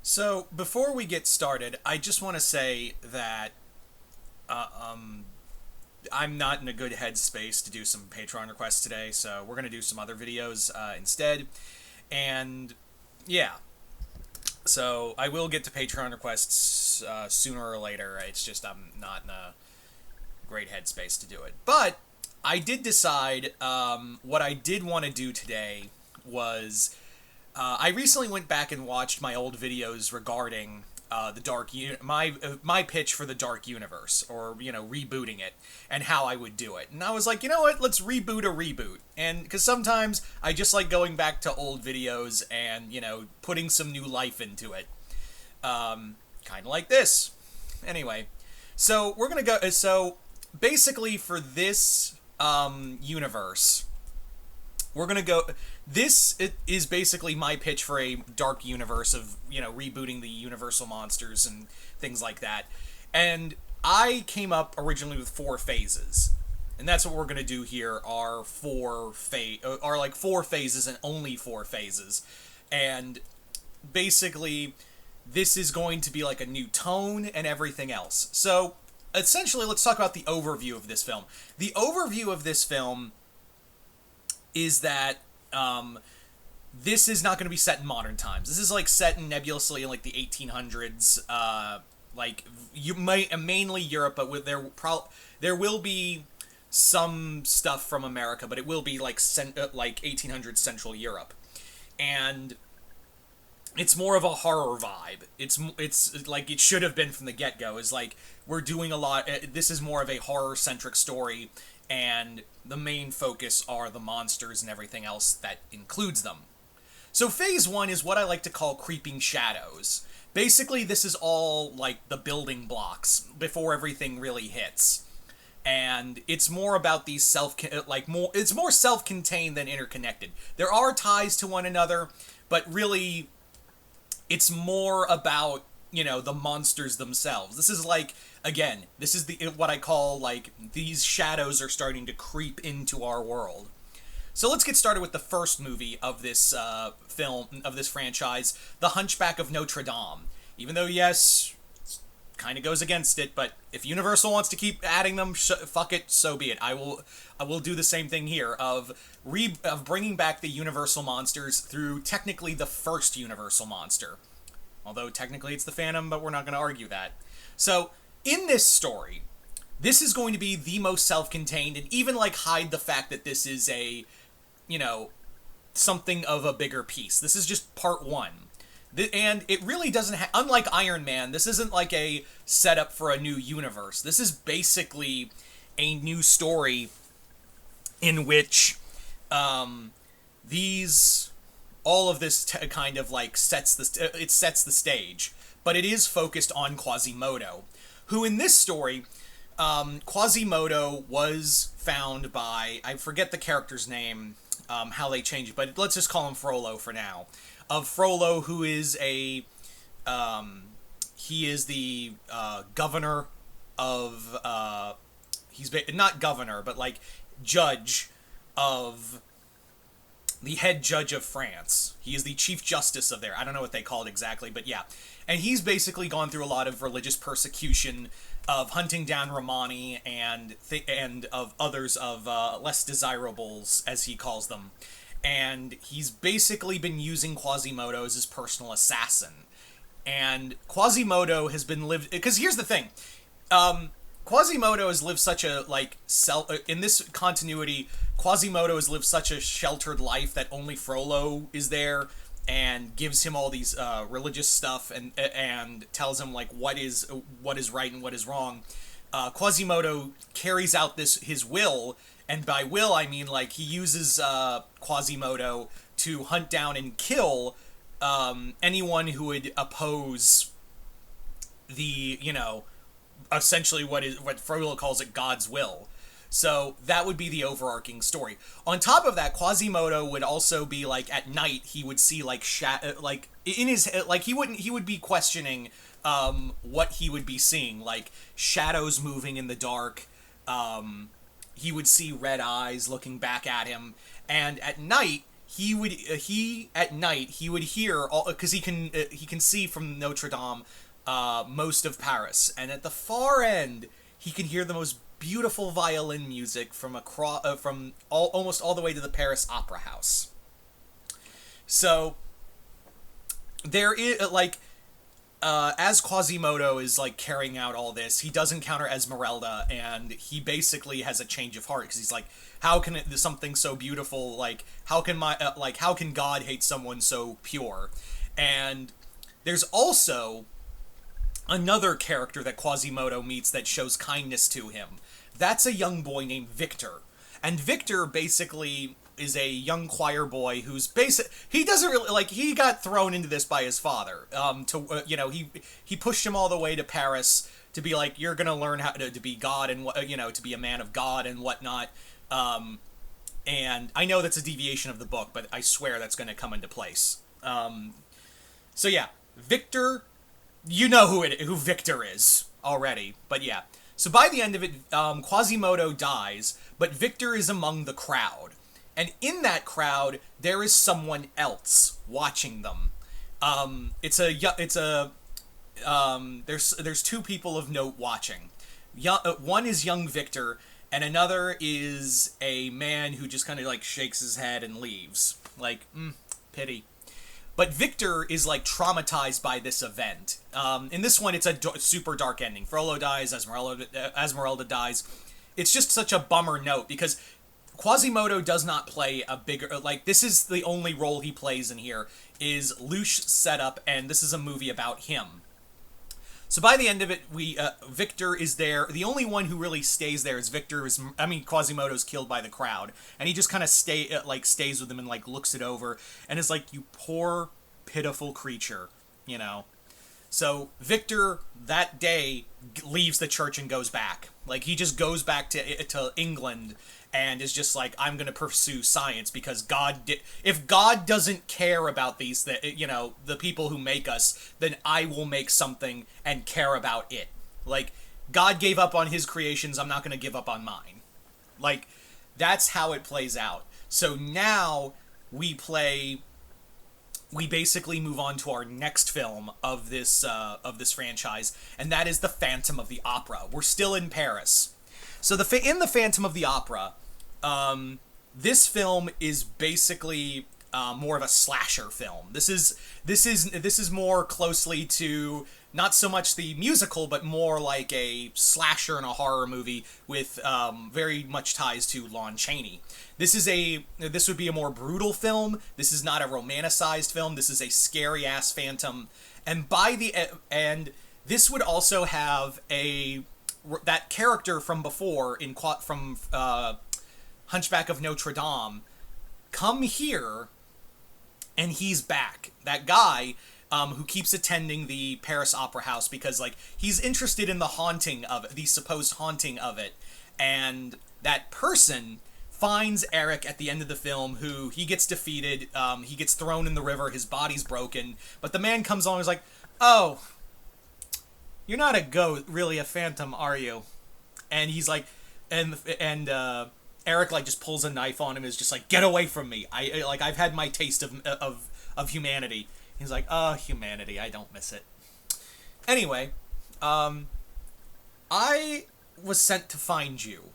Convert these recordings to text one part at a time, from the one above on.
So, before we get started, I just want to say that uh, um, I'm not in a good headspace to do some Patreon requests today, so we're going to do some other videos instead. And yeah, so I will get to Patreon requests sooner or later. It's just I'm not in a great headspace to do it. But I did decide what I did want to do today was I recently went back and watched my old videos regarding my pitch for the Dark Universe, or rebooting it, and how I would do it. And I was like, you know what? Let's reboot a reboot. And because sometimes I just like going back to old videos and putting some new life into it, kind of like this. Anyway, so we're gonna go. So basically, for this universe, we're gonna go. This is basically my pitch for a dark universe of rebooting the Universal monsters and things like that. And I came up originally with four phases, and that's what we're gonna do here. Are like four phases and only four phases, and basically this is going to be like a new tone and everything else. So essentially, let's talk about the overview of this film. The overview of this film is that this is not going to be set in modern times. This is like set in nebulously in like the 1800s, like mainly Europe, but there will be some stuff from America, but it will be like 1800s Central Europe, and it's more of a horror vibe. It's like it should have been from the get go. Is like we're doing a lot. This is more of a horror centric story, and the main focus are the monsters and everything else that includes them. So phase one is what I like to call creeping shadows. Basically, this is all like the building blocks before everything really hits. And it's more about these it's more self-contained than interconnected. There are ties to one another, but really it's more about the monsters themselves. This is like, again, this is the what I call like these shadows are starting to creep into our world. So let's get started with the first movie of this of this franchise, The Hunchback of Notre Dame. Even though, yes, kind of goes against it, but if Universal wants to keep adding them, fuck it, so be it. I will do the same thing here of bringing back the Universal monsters through technically the first Universal monster. Although technically it's the Phantom, but we're not going to argue that. So, in this story, this is going to be the most self-contained, and even like hide the fact that this is a, something of a bigger piece. This is just part one. And it really doesn't unlike Iron Man, this isn't like a setup for a new universe. This is basically a new story in which these all of this kind of like sets the stage, but it is focused on Quasimodo, who in this story, Quasimodo was found by, I forget the character's name, how they change it, but let's just call him Frollo for now. Of Frollo, who is he is the governor of not governor, but like judge of the head judge of France. He is the chief justice of there. I don't know what they call it exactly, but yeah. And he's basically gone through a lot of religious persecution, of hunting down Romani and of others of less desirables, as he calls them. And he's basically been using Quasimodo as his personal assassin. And Quasimodo has been lived... Because here's the thing. Quasimodo has lived such a, in this continuity, Quasimodo has lived such a sheltered life that only Frollo is there and gives him all these religious stuff and tells him, like, what is right and what is wrong. Quasimodo carries out his will, and by will I mean, like, he uses Quasimodo to hunt down and kill anyone who would oppose the, essentially what Frollo calls it, God's will. So that would be the overarching story. On top of that, Quasimodo would also be like at night he would see like like in his like he would be questioning what he would be seeing, like shadows moving in the dark. He would see red eyes looking back at him, and at night he at night he would hear all because he can see from Notre Dame most of Paris, and at the far end he can hear the most beautiful violin music from almost all the way to the Paris Opera House. So there is as Quasimodo is like carrying out all this, he does encounter Esmeralda, and he basically has a change of heart because he's like, how can something so beautiful, like how can God hate someone so pure? And there's also another character that Quasimodo meets that shows kindness to him. That's a young boy named Victor, and Victor basically is a young choir boy who's he doesn't really he got thrown into this by his father he pushed him all the way to Paris to be like, you're gonna learn how to be God and to be a man of God and whatnot, and I know that's a deviation of the book, but I swear that's gonna come into place. So yeah, Victor, you know who Victor is already, but yeah. So by the end of it, Quasimodo dies, but Victor is among the crowd. And in that crowd, there is someone else watching them. There's two people of note watching. One is young Victor, and another is a man who just kind of shakes his head and leaves. Pity. But Victor is traumatized by this event. In this one, it's a super dark ending. Frollo dies, Esmeralda dies. It's just such a bummer note because Quasimodo does not play a bigger... this is the only role he plays in here, is Louche setup, and this is a movie about him. So by the end of it, Victor is there. The only one who really stays there is Quasimodo's killed by the crowd. And he just kind of stays with him and, looks it over, and is like, you poor, pitiful creature, So Victor, that day, leaves the church and goes back. He just goes back to England and is just like, I'm going to pursue science because if God doesn't care about the people who make us, then I will make something and care about it. God gave up on his creations, I'm not going to give up on mine. That's how it plays out. So now we basically move on to our next film of this franchise, and that is The Phantom of the Opera. We're still in Paris. So in The Phantom of the Opera, this film is basically more of a slasher film. This is more closely to not so much the musical, but more like a slasher and a horror movie with very much ties to Lon Chaney. This would be a more brutal film. This is not a romanticized film. This is a scary ass phantom, and this would also have that character from before from Hunchback of Notre Dame come here, and he's back. That guy who keeps attending the Paris Opera House because he's interested in the supposed haunting of it, and that person finds Eric at the end of the film, who he gets defeated. He gets thrown in the river. His body's broken, but the man comes on and is like, "Oh, you're not a ghost, really a phantom, are you?" And he's like, and Eric just pulls a knife on him. Is just like, "Get away from me! I've had my taste of humanity." He's like, "Oh, humanity, I don't miss it." Anyway, I was sent to find you,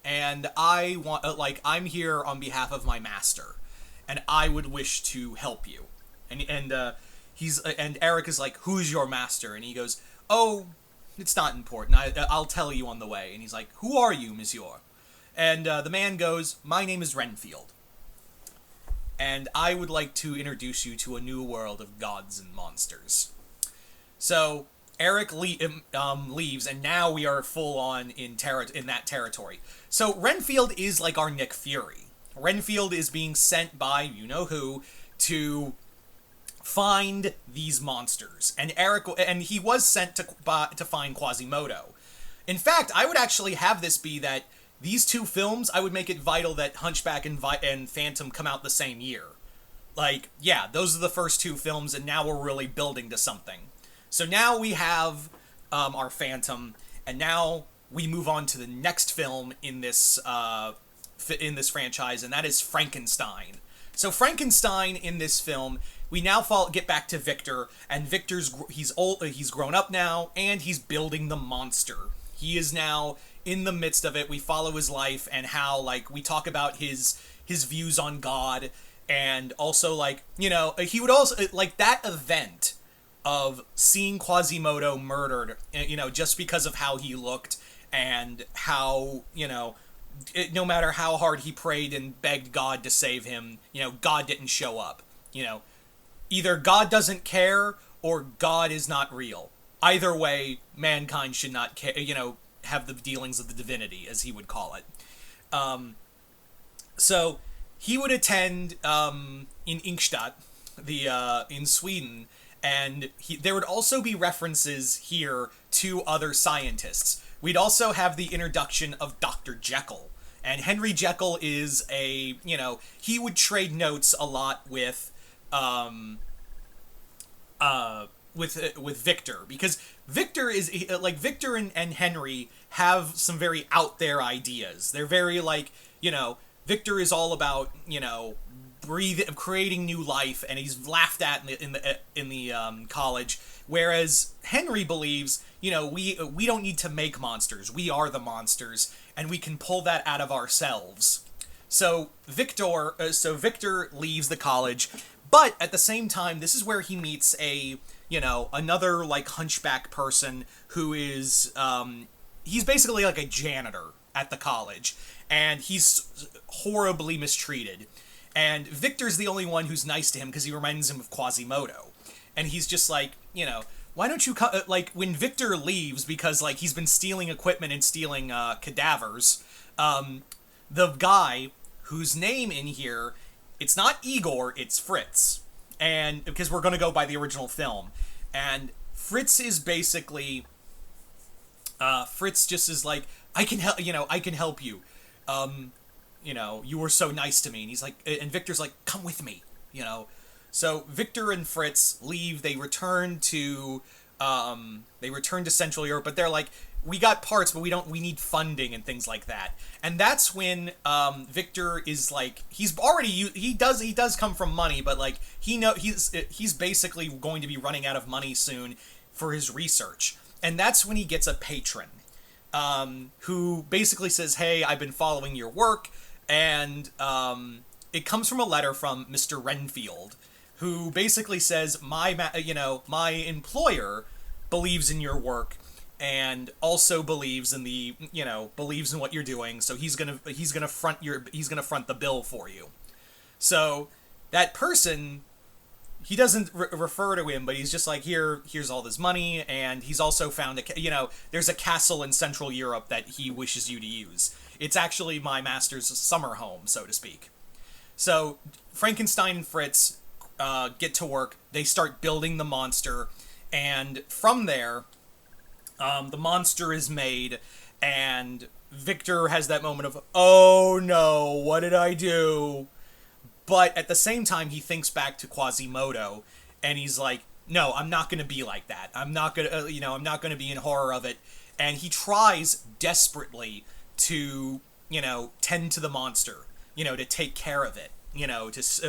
and I'm here on behalf of my master, and I would wish to help you. And Eric is like, "Who's your master?" And he goes, "Oh, it's not important. I'll tell you on the way." And he's like, "Who are you, monsieur?" And the man goes, "My name is Renfield, and I would like to introduce you to a new world of gods and monsters." So Eric leaves, and now we are full on in that territory. So Renfield is like our Nick Fury. Renfield is being sent by you-know-who to find these monsters, and he was sent to find Quasimodo. In fact, I would actually have this be that these two films, I would make it vital that Hunchback and Phantom come out the same year. Those are the first two films, and now we're really building to something. So now we have our Phantom, and now we move on to the next film in this franchise, and that is Frankenstein. So Frankenstein in this film, we now get back to Victor, and he's old, he's grown up now, and he's building the monster. He is now in the midst of it. We follow his life and how, like, we talk about his views on God, and also, like, you know, he would also, like, that event of seeing Quasimodo murdered, you know, just because of how he looked, and how, you know, no matter how hard he prayed and begged God to save him, you know, God didn't show up. You know, either God doesn't care or God is not real. Either way, mankind should not care, you know, have the dealings of the divinity, as he would call it. So he would attend in Ingstedt, in Sweden, and there would also be references here to other scientists. We'd also have the introduction of Dr. Jekyll. And Henry Jekyll is you know, he would trade notes a lot with Victor, because Victor is, like, Victor and Henry have some very out there ideas. They're very, like, you know, Victor is all about, you know, creating new life, and he's laughed at in the college, whereas Henry believes, you know, we don't need to make monsters. We are the monsters, and we can pull that out of ourselves. So Victor leaves the college, but at the same time, this is where he meets another, like, hunchback person who is, he's basically like a janitor at the college, and he's horribly mistreated. And Victor's the only one who's nice to him because he reminds him of Quasimodo. And he's just like, you know, why don't you like, when Victor leaves because, like, he's been stealing equipment and stealing cadavers, the guy whose name in here, it's not Igor, it's Fritz. And because we're going to go by the original film. And Fritz is basically, Fritz just is like, I can help you. You know, you were so nice to me. And he's like, and Victor's like, come with me, you know. So Victor and Fritz leave. They return to Central Europe, but they're like, we got parts, but we need funding and things like that. And that's when Victor is like, he does come from money, but, like, he's basically going to be running out of money soon for his research. And that's when he gets a patron, who basically says, hey, I've been following your work. And it comes from a letter from Mr. Renfield, who basically says, my employer believes in your work and also believes in what you're doing. So he's gonna front the bill for you. So that person, he doesn't refer to him, but he's just like, here's all this money, and he's also found there's a castle in Central Europe that he wishes you to use. It's actually my master's summer home, so to speak. So Frankenstein and Fritz get to work. They start building the monster, and from there, the monster is made, and Victor has that moment of, oh no, what did I do? But at the same time, he thinks back to Quasimodo, and he's like, no, I'm not going to be like that. I'm not going to be in horror of it. And he tries desperately to, tend to the monster, to take care of it,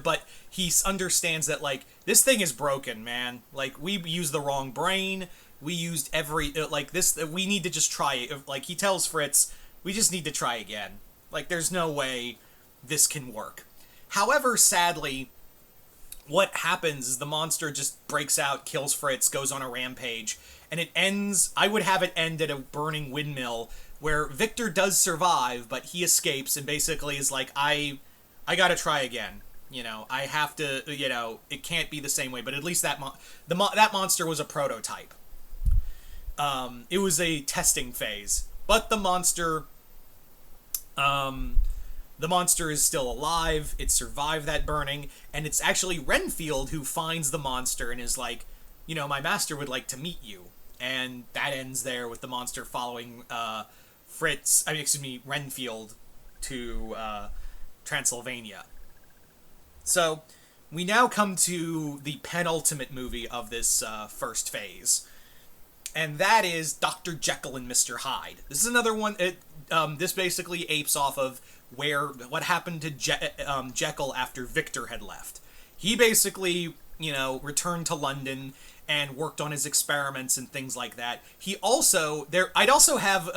but he understands that, like, this thing is broken, man. Like, we used the wrong brain. We used we need to just try it. Like, he tells Fritz, we just need to try again. Like, there's no way this can work. However, sadly, what happens is the monster just breaks out, kills Fritz, goes on a rampage, and it ends, I would have it end at a burning windmill, where Victor does survive, but he escapes and basically is like, I gotta try again. I have to, it can't be the same way, but at least that monster was a prototype. It was a testing phase, but the monster is still alive. It survived that burning, and it's actually Renfield who finds the monster and is like, my master would like to meet you. And that ends there with the monster following Renfield to Transylvania. So we now come to the penultimate movie of this first phase, and that is Dr. Jekyll and Mr. Hyde. This is another one. This basically apes off of what happened to Jekyll after Victor had left. He basically, returned to London and worked on his experiments and things like that. He also I'd also have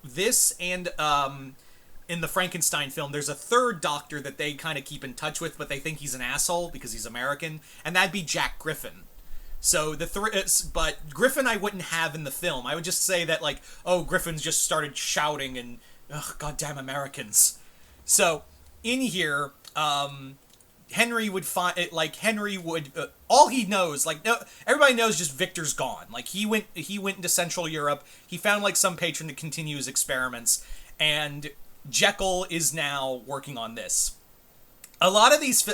this, and in the Frankenstein film, there's a third doctor that they kind of keep in touch with, but they think he's an asshole because he's American, and that'd be Jack Griffin. So but Griffin I wouldn't have in the film. I would just say that, like, oh, Griffin just started shouting and, ugh, goddamn Americans. So in here, Henry would all he knows, like, no, everybody knows just Victor's gone. Like, he went into Central Europe. He found, like, some patron to continue his experiments, and Jekyll is now working on this. A lot of these,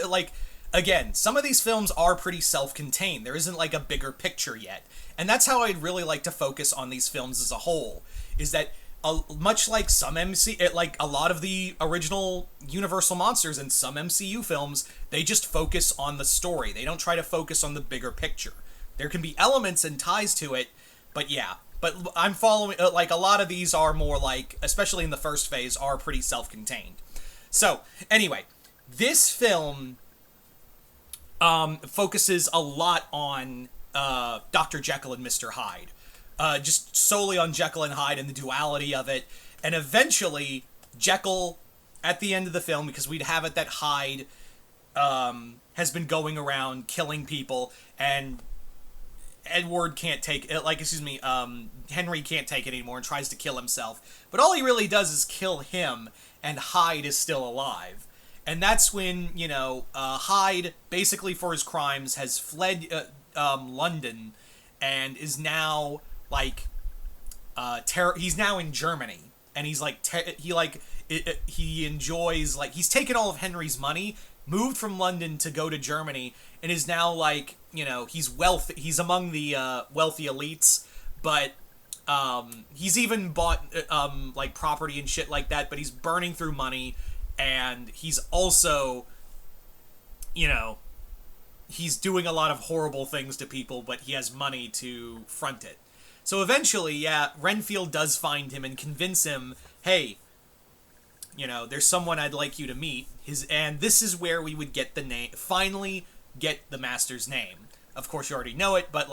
again, some of these films are pretty self-contained. There isn't, like, a bigger picture yet. And that's how I'd really like to focus on these films as a whole, is that much like a lot of the original Universal monsters in some MCU films, they just focus on the story. They don't try to focus on the bigger picture. There can be elements and ties to it, but yeah. But I'm following, like, a lot of these are more like, especially in the first phase, are pretty self-contained. So, anyway, this film focuses a lot on Dr. Jekyll and Mr. Hyde. Just solely on Jekyll and Hyde and the duality of it. And eventually, Jekyll, at the end of the film, because we'd have it that Hyde has been going around killing people, and Edward can't take it, Henry can't take it anymore and tries to kill himself. But all he really does is kill him, and Hyde is still alive. And that's when, Hyde, basically for his crimes, has fled London and is now, he's now in Germany. And he's, he enjoys, he's taken all of Henry's money, moved from London to go to Germany, and is now, he's wealthy. He's among the wealthy elites, but he's even bought property and shit like that, but he's burning through money, and he's also, he's doing a lot of horrible things to people, but he has money to front it. So eventually, Renfield does find him and convince him, hey, there's someone I'd like you to meet. And this is where we would get finally get the master's name. Of course, you already know it, but,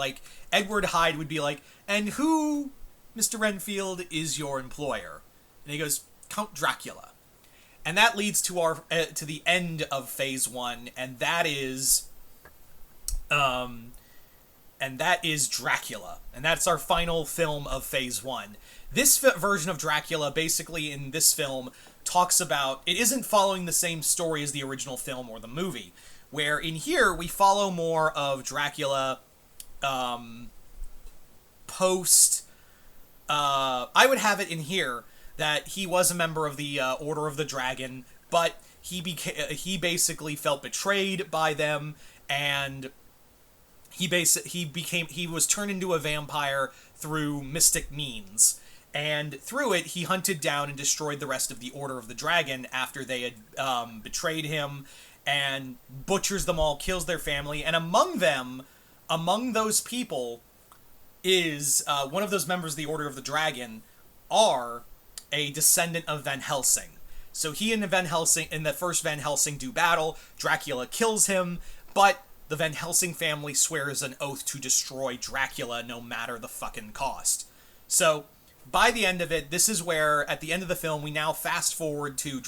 Edward Hyde would be like, and who, Mr. Renfield, is your employer? And he goes, Count Dracula. And that leads to to the end of Phase 1, and that is Dracula. And that's our final film of Phase 1. This version of Dracula, basically, in this film, talks about, it isn't following the same story as the original film or the movie, where in here we follow more of Dracula post, I would have it in here that he was a member of the Order of the Dragon, but he basically felt betrayed by them, and he was turned into a vampire through mystic means. And through it, he hunted down and destroyed the rest of the Order of the Dragon after they had betrayed him, and butchers them all, kills their family. And among those people, is one of those members of the Order of the Dragon are a descendant of Van Helsing. So he and Van Helsing, in the first Van Helsing, do battle. Dracula kills him, but the Van Helsing family swears an oath to destroy Dracula no matter the fucking cost. So by the end of it, this is where, at the end of the film, we now fast forward to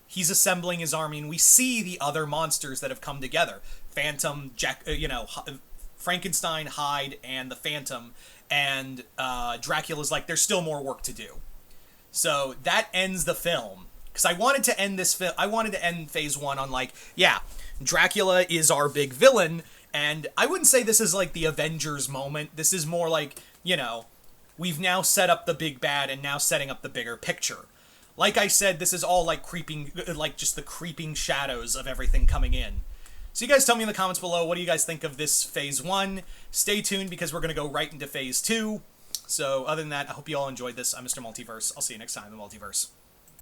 he's assembling his army, and we see the other monsters that have come together. Phantom, Frankenstein, Hyde, and the Phantom, and Dracula's like, there's still more work to do. So that ends the film. Because I wanted to end Phase 1 on, Dracula is our big villain, and I wouldn't say this is like the Avengers moment. This is more like, we've now set up the big bad and now setting up the bigger picture. Like I said, this is all just the creeping shadows of everything coming in. So you guys tell me in the comments below, what do you guys think of this Phase 1? Stay tuned because we're going to go right into Phase 2. So other than that, I hope you all enjoyed this. I'm Mr. Multiverse. I'll see you next time in the Multiverse.